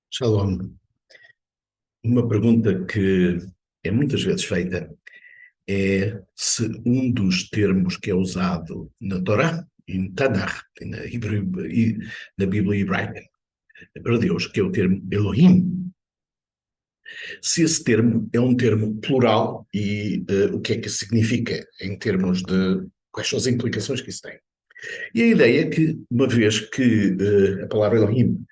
Shalom. Uma pergunta que é muitas vezes feita é se um dos termos que é usado na Torá, e no Tanakh, e na Bíblia hebraica, para Deus, que é o termo Elohim, se esse termo é um termo plural e o que é que significa em termos de quais são as implicações que isso tem. E a ideia é que, uma vez que a palavra Elohim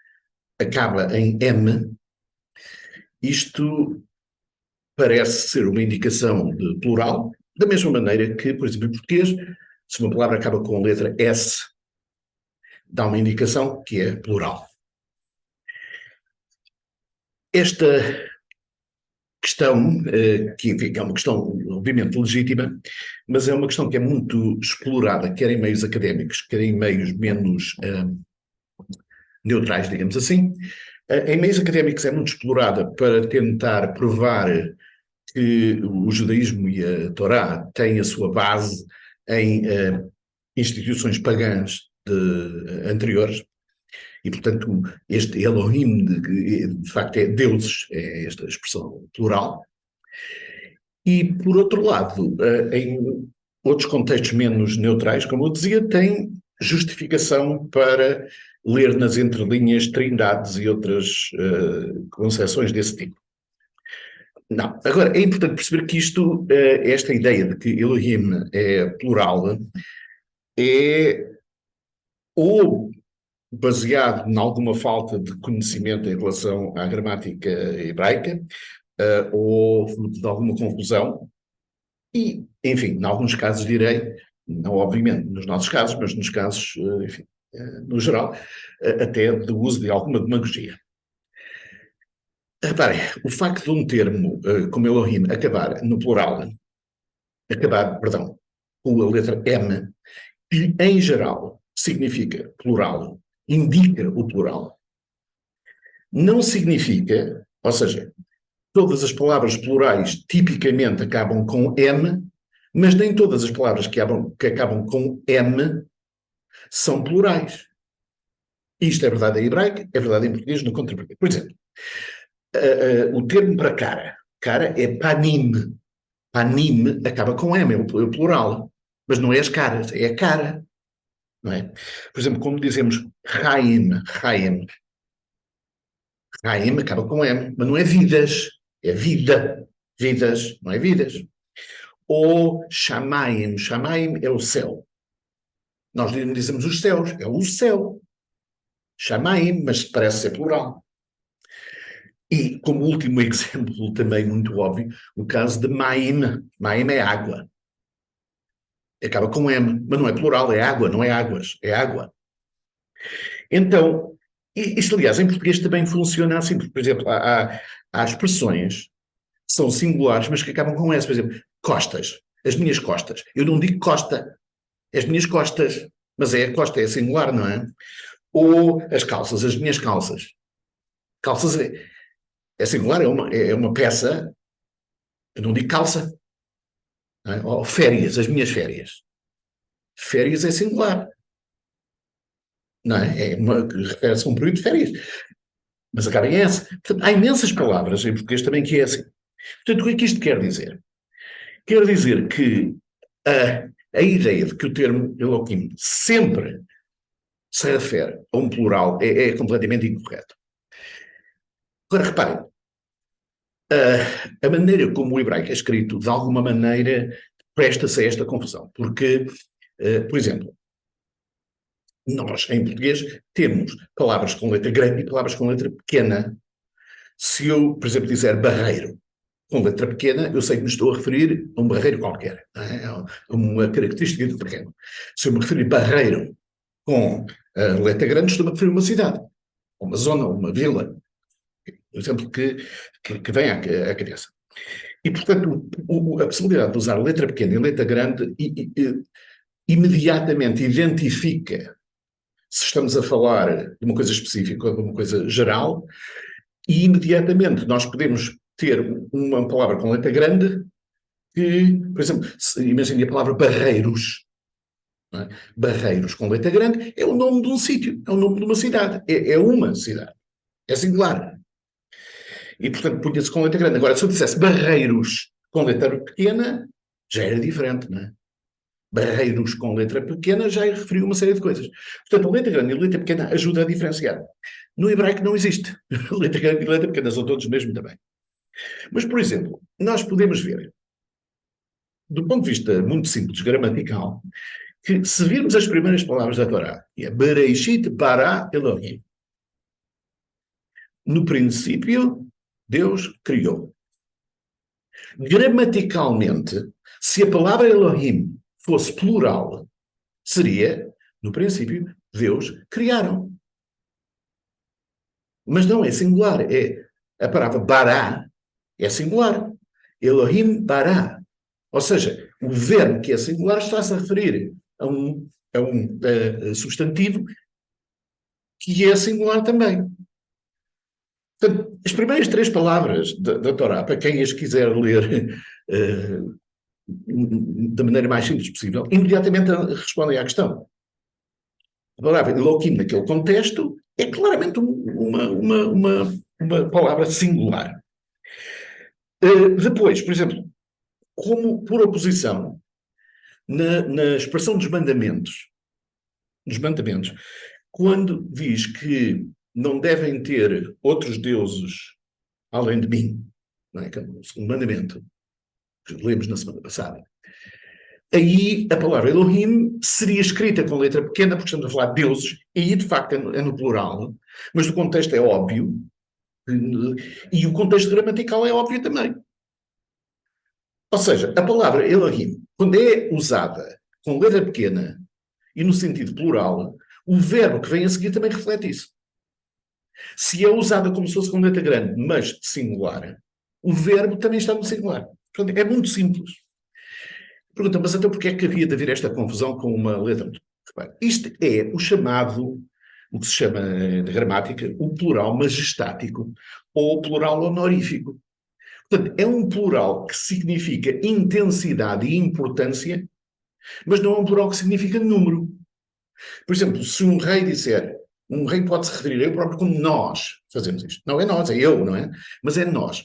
acaba em M, isto parece ser uma indicação de plural, da mesma maneira que, por exemplo, em português, se uma palavra acaba com a letra S, dá uma indicação que é plural. Esta questão, que enfim, é uma questão obviamente legítima, mas é uma questão que é muito explorada, quer em meios académicos, quer em meios menos neutrais, digamos assim. Em meios académicos é muito explorada para tentar provar que o judaísmo e a Torá têm a sua base em instituições pagãs anteriores, e portanto este Elohim, de facto é deuses, é esta expressão plural. E por outro lado, em outros contextos menos neutrais, como eu dizia, tem justificação para ler nas entrelinhas trindades e outras concepções desse tipo. Não. Agora, é importante perceber que esta ideia de que Elohim é plural, é ou baseado em alguma falta de conhecimento em relação à gramática hebraica, ou fruto de alguma confusão, e, enfim, em alguns casos direi, não obviamente nos nossos casos, mas nos casos, enfim, no geral, até do uso de alguma demagogia. Reparem, o facto de um termo como Elohim acabar no plural, perdão, com a letra M, que em geral significa plural, indica o plural, não significa, ou seja, todas as palavras plurais tipicamente acabam com M, mas nem todas as palavras que acabam com M são plurais. Isto é verdade em hebraico, é verdade em português, no contra-português. Por exemplo, o termo para cara é panim. Panim acaba com M, é o plural. Mas não é as caras, é a cara. Não é? Por exemplo, quando dizemos Chaim acaba com M, mas não é vidas, é vida. Vidas, não é vidas. Ou Shamaim é o céu. Nós não dizemos os céus, é o céu. Shamaim, mas parece ser plural. E, como último exemplo, também muito óbvio, o caso de Maim. Maim é água. Acaba com M, mas não é plural, é água, não é águas, é água. Então, isto, aliás, em português também funciona assim. Por exemplo, há expressões que são singulares, mas que acabam com S. Por exemplo, costas. As minhas costas. Eu não digo costa, as minhas costas. Mas é a costa, é singular, não é? Ou as calças, as minhas calças. Calças é singular, é uma peça. Eu não digo calça. Não é? Ou férias, as minhas férias. Férias é singular. Não é? Refere-se a um período de férias. Mas acaba em S. Portanto, há imensas palavras em português também que é assim. Portanto, o que é que isto quer dizer? Quer dizer que a ideia de que o termo Elohim sempre se refere a um plural é completamente incorreto. Agora, reparem, a maneira como o hebraico é escrito, de alguma maneira, presta-se a esta confusão. Porque, por exemplo, nós, em português, temos palavras com letra grande e palavras com letra pequena. Se eu, por exemplo, disser barreiro com letra pequena, eu sei que me estou a referir a um barreiro qualquer, a uma característica do terreno. Se eu me referir barreiro com a letra grande, estou-me a referir a uma cidade, ou uma zona, ou uma vila. O exemplo que vem à cabeça. E, portanto, a possibilidade de usar letra pequena e letra grande imediatamente identifica se estamos a falar de uma coisa específica ou de uma coisa geral, e imediatamente nós podemos ter uma palavra com letra grande que, por exemplo, imagine a palavra barreiros. Não é? Barreiros com letra grande é o nome de um sítio, é o nome de uma cidade, é uma cidade, é singular. E, portanto, punha-se com letra grande. Agora, se eu dissesse barreiros com letra pequena, já era diferente, não é? Barreiros com letra pequena já referiu uma série de coisas. Portanto, a letra grande e a letra pequena ajuda a diferenciar. No hebraico não existe. Letra grande e letra pequena são todos mesmo também. Mas, por exemplo, nós podemos ver, do ponto de vista muito simples, gramatical, que se virmos as primeiras palavras da Torá, que é Bereshit bara Elohim, no princípio, Deus criou. Gramaticalmente, se a palavra Elohim fosse plural, seria, no princípio, Deus criaram. Mas não é singular, é a palavra bará é singular. Elohim bará. Ou seja, o verbo que é singular está-se a referir a um substantivo que é singular também. Portanto, as primeiras três palavras da Torá, para quem as quiser ler da maneira mais simples possível, imediatamente respondem à questão. A palavra Elohim, naquele contexto, é claramente uma palavra singular. Depois, por exemplo, como por oposição, na expressão dos mandamentos, quando diz que não devem ter outros deuses além de mim, não é? Que é o segundo mandamento, que lemos na semana passada, aí a palavra Elohim seria escrita com letra pequena, porque estamos a falar de deuses, e aí de facto é no plural, mas o contexto é óbvio, e o contexto gramatical é óbvio também. Ou seja, a palavra Elohim, quando é usada com letra pequena e no sentido plural, o verbo que vem a seguir também reflete isso. Se é usada como se fosse com letra grande, mas singular, o verbo também está no singular. Portanto, é muito simples. Pergunta, mas então porquê é que havia de haver esta confusão com uma letra? Isto é o que se chama de gramática, o plural majestático ou o plural honorífico. Portanto, é um plural que significa intensidade e importância, mas não é um plural que significa número. Por exemplo, se um rei pode se referir a ele próprio como nós fazemos isto. Não é nós, é eu, não é? Mas é nós.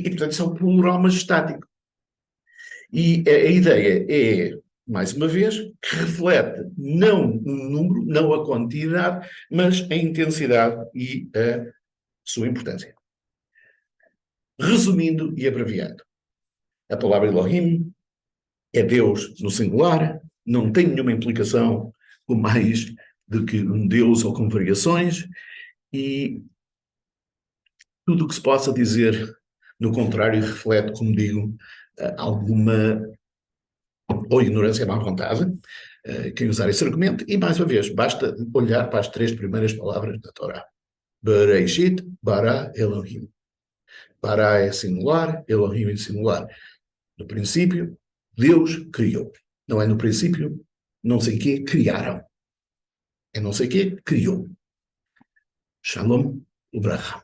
Portanto, isso é um plural majestático. E a ideia é, mais uma vez, que reflete não o número, não a quantidade, mas a intensidade e a sua importância. Resumindo e abreviando, a palavra Elohim é Deus no singular, não tem nenhuma implicação com mais do que um Deus ou com variações, e tudo o que se possa dizer no contrário reflete, como digo, alguma ou ignorância à má vontade, quem usar esse argumento, e mais uma vez, basta olhar para as três primeiras palavras da Torá. Bereshit, bara, Elohim. Bara é singular, Elohim é singular. No princípio, Deus criou. Não é no princípio, não sei o quê, criaram. É não sei o quê, criou. Shalom, ubracha.